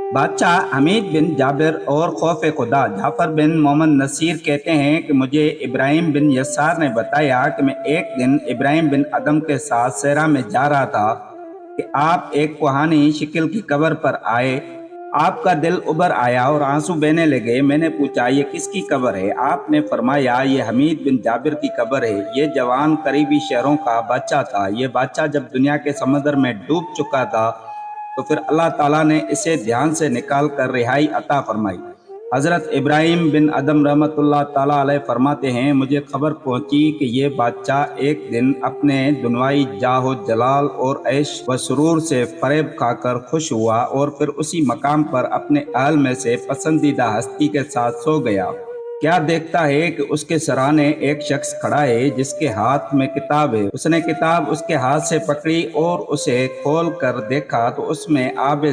बादशाह हमीद बिन जाबिर और खौफ खुदा जाफर बिन मोहम्मद नसीर कहते हैं कि मुझे इब्राहिम बिन यसार ने बताया कि मैं एक दिन इब्राहिम बिन अदम के साथ सहरा में जा रहा था कि आप एक कुहानी शिकिल की कब्र पर आए। आपका दिल उबर आया और आंसू बहने लगे। मैंने पूछा, ये किसकी कब्र है? आपने फरमाया, ये हमीद बिन जाबिर की कब्र है। ये जवान करीबी शहरों का बादशाह था। ये बादशाह जब दुनिया के समंदर में डूब चुका था तो फिर अल्लाह ताला ने इसे ध्यान से निकाल कर रिहाई अता फरमाई। हज़रत इब्राहिम बिन अदम रहमतुल्लाह ताला अलैह फरमाते हैं, मुझे खबर पहुंची कि ये बादशाह एक दिन अपने दुनवाई जाहो जलाल और ऐश व सुरूर से फरेब खाकर खुश हुआ और फिर उसी मकाम पर अपने अहल में से पसंदीदा हस्ती के साथ सो गया। क्या देखता है कि उसके सराहने एक शख्स खड़ा है जिसके हाथ में किताब है। उसने किताब उसके हाथ से पकड़ी और उसे खोल कर देखा तो उसमें आब